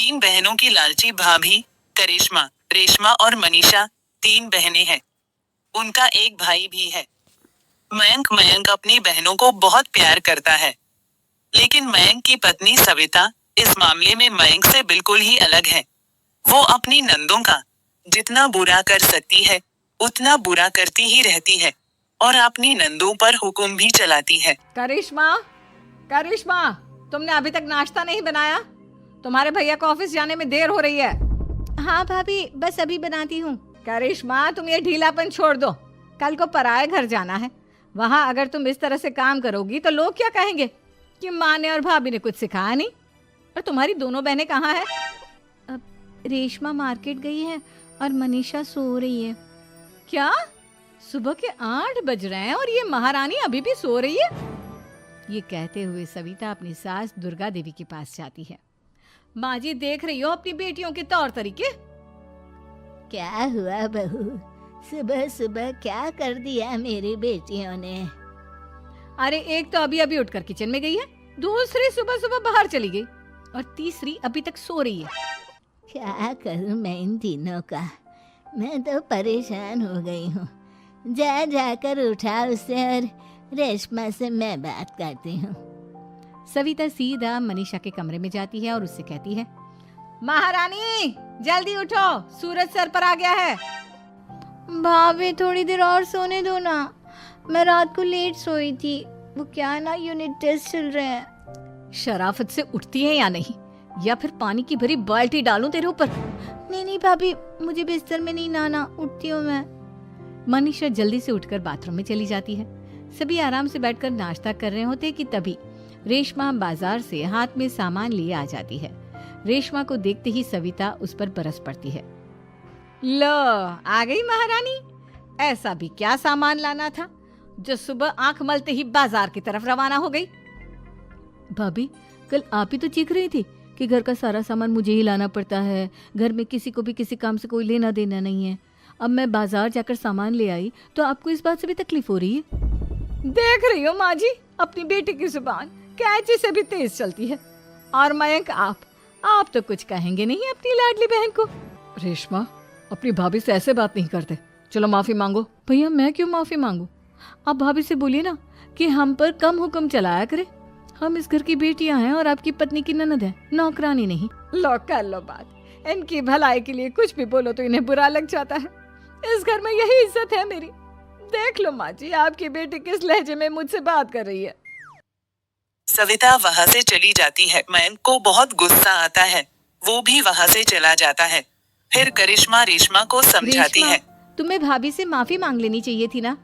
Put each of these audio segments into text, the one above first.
तीन बहनों की लालची भाभी करिश्मा, रेशमा और मनीषा 3 बहनें हैं। उनका एक भाई भी है। मयंक अपनी बहनों को बहुत प्यार करता है। लेकिन मयंक की पत्नी सविता इस मामले में मयंक से बिल्कुल ही अलग है। वो अपनी नंदों का जितना बुरा कर सकती है उतना बुरा करती ही रहती है और अपनी नंदों पर हुक्म भी चलाती है। करिश्मा, करिश्मा, तुमने अभी तक नाश्ता नहीं बनाया? तुम्हारे भैया को ऑफिस जाने में देर हो रही है। हाँ भाभी, बस अभी बनाती हूँ। करिश्मा, तुम ये ढीलापन छोड़ दो। कल को पराए घर जाना है। वहाँ अगर तुम इस तरह से काम करोगी तो लोग क्या कहेंगे कि माँ ने और भाभी ने कुछ सिखाया नहीं। और तुम्हारी दोनों बहनें कहाँ हैं? रेशमा मार्केट गई है और मनीषा सो रही है। क्या? सुबह के 8 बज रहे हैं और ये महारानी अभी भी सो रही है? ये कहते हुए सविता अपनी सास दुर्गा देवी के पास जाती है। माँ जी, देख रही हो अपनी बेटियों के तौर तरीके? क्या हुआ बहू, सुबह सुबह क्या कर दिया मेरी बेटियों ने? अरे एक तो अभी अभी उठकर किचन में गई है, दूसरी सुबह सुबह बाहर चली गई और तीसरी अभी तक सो रही है। क्या करूं मैं इन तीनों का, मैं तो परेशान हो गई हूँ। जा जाकर उठा उसे और रेशमा से मैं बात करती हूँ। सविता सीधा मनीषा के कमरे में जाती है और उससे कहती है, महारानी जल्दी उठो, सूरज सर पर आ गया है। भाभी थोड़ी देर और सोने दो ना, मैं रात को लेट सोई थी। वो क्या ना, यूनिट टेस्ट चल रहे हैं। शराफत से उठती है या नहीं, या फिर पानी की भरी बाल्टी डालूं तेरे ऊपर? नहीं भाभी, मुझे बिस्तर में नहीं लाना, उठती हूँ मैं। मनीषा जल्दी से उठकर बाथरूम में चली जाती है। सभी आराम से बैठकर नाश्ता कर रहे होते कि तभी रेशमा बाजार से हाथ में सामान लिए आ जाती है। रेशमा को देखते ही सविता उस पर बरस पड़ती है। लो, आ गई महारानी। ऐसा भी क्या सामान लाना था जो सुबह आंख मलते ही बाजार की तरफ रवाना हो गई? भाभी, कल आप ही तो चीख रही थी कि घर का सारा सामान मुझे ही लाना पड़ता है, घर में किसी को भी किसी काम से कोई लेना देना नहीं है। अब मैं बाजार जाकर सामान ले आई तो आपको इस बात से भी तकलीफ हो रही है? देख रही हो माँ जी, अपनी बेटी की जुबान कैंची से भी तेज चलती है। और मयंक, आप तो कुछ कहेंगे नहीं अपनी लाडली बहन को। रेशमा, अपनी भाभी से ऐसे बात नहीं करते। चलो माफी मांगो। भैया, मैं क्यों माफी मांगू? आप भाभी से बोलिए ना कि हम पर कम हुक्म चलाया करे। हम इस घर की बेटियां हैं और आपकी पत्नी की ननद है, नौकरानी नहीं। लो कर लो बात। इनकी भलाई के लिए कुछ भी बोलो तो इन्हें बुरा लग जाता है। इस घर में यही इज्जत है मेरी। देख लो माँ जी, आपकी बेटी किस लहजे में मुझसे बात कर रही है। सविता वहाँ से चली जाती है। मयंक को बहुत गुस्सा आता है, वो भी वहाँ से चला जाता है। फिर करिश्मा रेशमा को समझाती है, तुम्हें भाभी से माफी मांग लेनी चाहिए थी ना।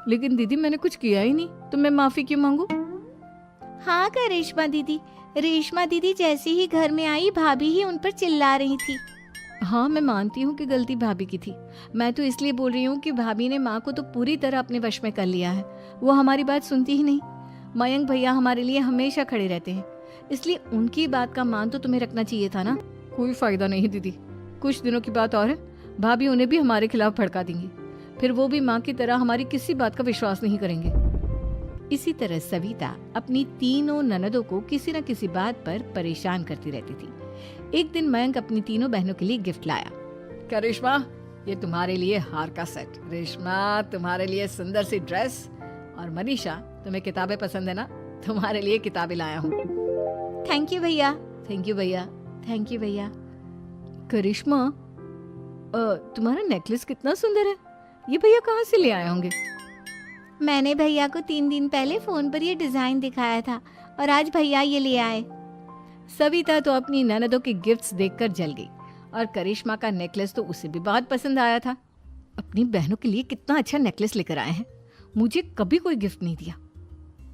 लेकिन दीदी, मैंने कुछ किया ही नहीं तो मैं माफी क्यों मांगू? हाँ करिश्मा दीदी, रेशमा दीदी जैसे ही घर में आई भाभी ही उन पर चिल्ला रही थी। हाँ, मैं मानती हूँ कि गलती भाभी की थी। मैं तो इसलिए बोल रही हूँ कि भाभी ने माँ को तो पूरी तरह अपने वश में कर लिया है। वो हमारी बात सुनती ही नहीं। मयंक भैया हमारे लिए हमेशा खड़े रहते हैं, इसलिए उनकी बात का मान तो तुम्हें रखना चाहिए था ना। कोई फायदा नहीं दीदी, कुछ दिनों की बात और है, भाभी उन्हें भी हमारे खिलाफ भड़का देंगी। फिर वो भी माँ की तरह हमारी किसी बात का विश्वास नहीं करेंगे। इसी तरह सविता अपनी तीनों ननदों को किसी न किसी बात पर परेशान करती रहती थी। एक दिन मयंक अपनी तीनों बहनों के लिए गिफ्ट लाया। करिश्मा, ये तुम्हारे लिए हार का सेट, रेशमा तुम्हारे लिए सुंदर सी ड्रेस, और मनीषा तुम्हें किताबें पसंद है ना, तुम्हारे लिए किताबें लाया हूँ। थैंक यू भैया। थैंक यू भैया। थैंक यू भैया। करिश्मा, तुम्हारा नेकलेस कितना सुंदर है। ये भैया कहाँ से ले आए होंगे? मैंने भैया को 3 दिन पहले फोन पर ये डिजाइन दिखाया था और आज भैया ये ले आए। सविता तो अपनी ननदों के गिफ्ट्स देखकर जल गई और करिश्मा का नेकलेस तो उसे भी बहुत पसंद आया था। अपनी बहनों के लिए कितना अच्छा नेकलेस लेकर आए हैं, मुझे कभी कोई गिफ्ट नहीं दिया।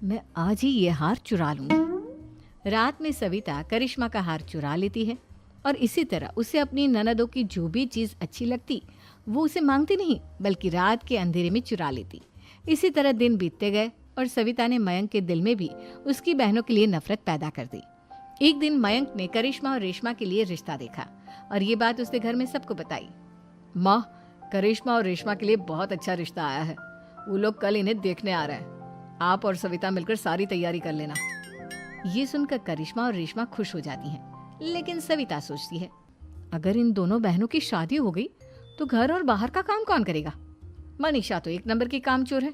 मैं आज ही ये हार चुरा लूंगी। रात में सविता करिश्मा का हार चुरा लेती है और इसी तरह उसे अपनी ननदों की जो भी चीज अच्छी लगती वो उसे मांगती नहीं, बल्कि रात के अंधेरे में चुरा लेती। इसी तरह दिन बीतते गए और सविता ने मयंक के दिल में भी उसकी बहनों के लिए नफरत पैदा कर दी। एक दिन मयंक ने करिश्मा और रेशमा के लिए रिश्ता देखा और ये बात उसने घर में सबको बताई। माँ, करिश्मा और रेशमा के लिए बहुत अच्छा रिश्ता आया है। वो लोग कल इन्हें देखने आ रहे हैं। आप और सविता मिलकर सारी तैयारी कर लेना। ये सुनकर करिश्मा और रेशमा खुश हो जाती हैं, लेकिन सविता सोचती है, अगर इन दोनों बहनों की शादी हो गई तो घर और बाहर का काम कौन करेगा? मनीषा तो एक नंबर की कामचोर है,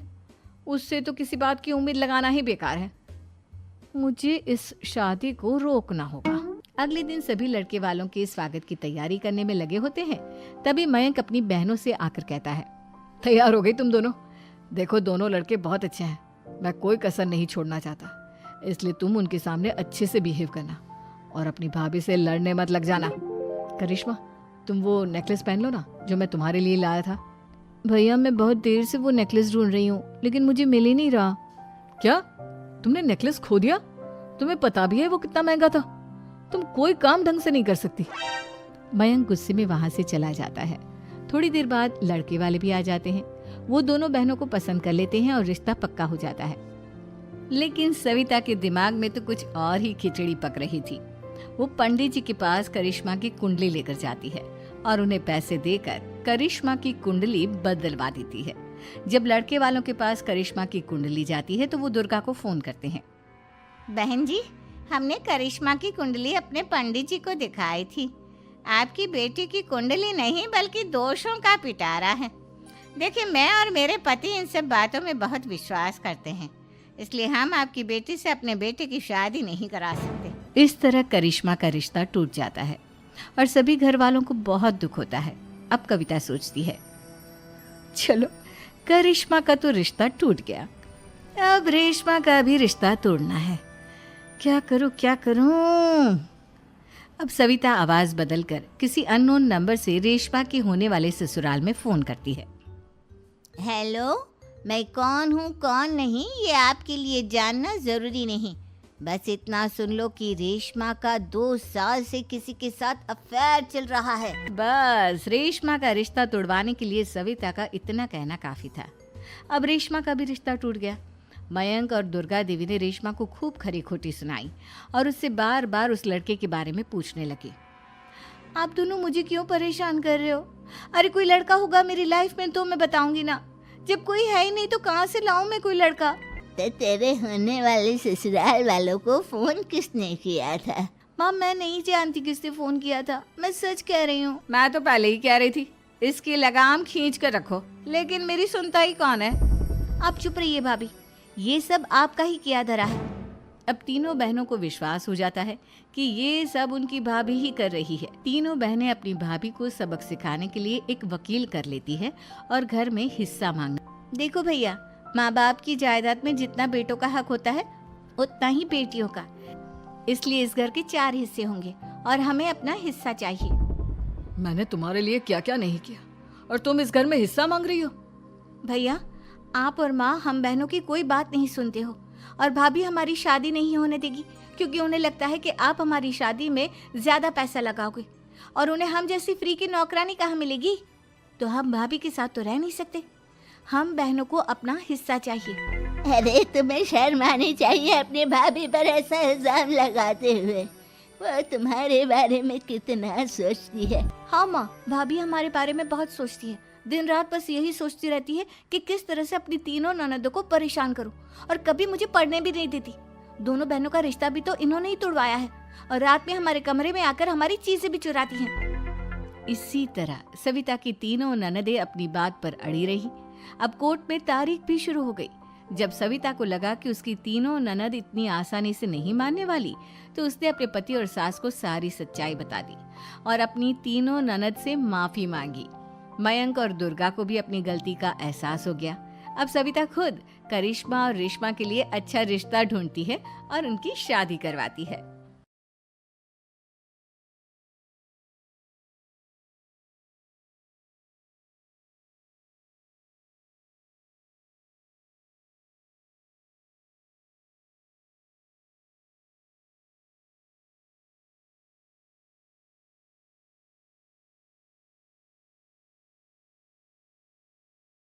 उससे तो किसी बात की उम्मीद लगाना ही बेकार है। मुझे इस शादी को रोकना होगा। अगले दिन सभी लड़के वालों के स्वागत की तैयारी करने में लगे होते हैं। तभी मयंक अपनी बहनों से आकर कहता है, तैयार हो गई तुम दोनों? देखो दोनों लड़के बहुत अच्छे हैं, मैं कोई कसर नहीं छोड़ना चाहता, इसलिए तुम उनके सामने अच्छे से बिहेव करना और अपनी भाभी से लड़ने मत लग जाना। करिश्मा, तुम वो नेकलेस पहन लो ना जो मैं तुम्हारे लिए लाया था। भैया मैं बहुत देर से वो नेकलेस ढूंढ रही हूँ, लेकिन मुझे मिल ही नहीं रहा। क्या तुमने नेकलेस खो दिया? तुम्हें पता भी है वो कितना महंगा था? तुम कोई काम ढंग से नहीं कर सकती। मयंक गुस्से में वहां से चला जाता है। थोड़ी देर बाद लड़के वाले भी आ जाते हैं। वो दोनों बहनों को पसंद कर लेते हैं और रिश्ता पक्का हो जाता है। लेकिन सविता के दिमाग में तो कुछ और ही खिचड़ी पक रही थी। वो पंडित जी के पास करिश्मा की कुंडली लेकर जाती है और उन्हें पैसे देकर करिश्मा की कुंडली बदलवा देती है। जब लड़के वालों के पास करिश्मा की कुंडली जाती है तो वो दुर्गा को फोन करते हैं। बहन जी, हमने करिश्मा की कुंडली अपने पंडित जी को दिखाई थी। आपकी बेटी की कुंडली नहीं बल्कि दोषों का पिटारा है। देखिए, मैं और मेरे पति इन सब बातों में बहुत विश्वास करते हैं, इसलिए हम आपकी बेटी से अपने बेटे की शादी नहीं करा सकते। इस तरह करिश्मा का रिश्ता टूट जाता है और सभी घर वालों को बहुत दुख होता है। अब कविता सोचती है, चलो करिश्मा का तो रिश्ता टूट गया, अब रेशमा का भी रिश्ता तोड़ना है। क्या करूं? अब सविता आवाज बदलकर किसी अननोन नंबर से रेशमा के होने वाले ससुराल में फोन करती है। हेलो, मैं कौन हूँ कौन नहीं ये आपके लिए जानना जरूरी नहीं। बस इतना सुन लो कि रेशमा का 2 साल से किसी के साथ अफेयर चल रहा है। बस रेशमा का रिश्ता तोड़वाने के लिए सविता का इतना कहना काफी था। अब रेशमा का भी रिश्ता टूट गया। मयंक और दुर्गा देवी ने रेशमा को खूब खरी खोटी सुनाई और उससे बार बार उस लड़के के बारे में पूछने लगे। आप दोनों मुझे क्यों परेशान कर रहे हो? अरे कोई लड़का होगा मेरी लाइफ में तो मैं बताऊंगी ना, जब कोई है ही नहीं तो कहाँ से लाऊं मैं कोई लड़का? तो तेरे होने वाले ससुराल वालों को फोन किसने किया था? माँ मैं नहीं जानती किसने फोन किया था, मैं सच कह रही हूँ। मैं तो पहले ही कह रही थी इसकी लगाम खींच कर रखो, लेकिन मेरी सुनता ही कौन है। आप चुप रहिए भाभी, ये सब आपका ही किया धरा है। अब तीनों बहनों को विश्वास हो जाता है कि ये सब उनकी भाभी ही कर रही है। तीनों बहनें अपनी भाभी को सबक सिखाने के लिए एक वकील कर लेती है और घर में हिस्सा मांगना। देखो भैया, माँ बाप की जायदाद में जितना बेटों का हक होता है उतना ही बेटियों का, इसलिए इस घर के 4 हिस्से होंगे और हमें अपना हिस्सा चाहिए। मैंने तुम्हारे लिए क्या क्या नहीं किया और तुम इस घर में हिस्सा मांग रही हो? भैया, आप और माँ हम बहनों की कोई बात नहीं सुनते हो और भाभी हमारी शादी नहीं होने देगी क्योंकि उन्हें लगता है कि आप हमारी शादी में ज्यादा पैसा लगाओगे और उन्हें हम जैसी फ्री की नौकरानी कहाँ मिलेगी। तो हम भाभी के साथ तो रह नहीं सकते, हम बहनों को अपना हिस्सा चाहिए। अरे तुम्हें शर्म आनी चाहिए अपनी भाभी पर ऐसा इल्जाम लगाते हुए। वो तुम्हारे बारे में कितना सोचती है। हाँ माँ, भाभी हमारे बारे में बहुत सोचती है, दिन रात बस यही सोचती रहती है कि किस तरह से अपनी तीनों ननदों को परेशान करूं और कभी मुझे पढ़ने भी नहीं देती। दोनों बहनों का रिश्ता भी तो इन्होंने ही तोड़वाया है और रात में हमारे कमरे में आकर हमारी चीजें भी चुराती हैं। इसी तरह सविता की तीनों ननदें अपनी बात पर अड़ी रही। अब कोर्ट में तारीख भी शुरू हो गई। जब सविता को लगा कि उसकी तीनों ननद इतनी आसानी से नहीं मानने वाली, तो उसने अपने पति और सास को सारी सच्चाई बता दी और अपनी तीनों ननद से माफी मांगी। मयंक और दुर्गा को भी अपनी गलती का एहसास हो गया। अब सविता खुद करिश्मा और रेशमा के लिए अच्छा रिश्ता ढूंढती है और उनकी शादी करवाती है।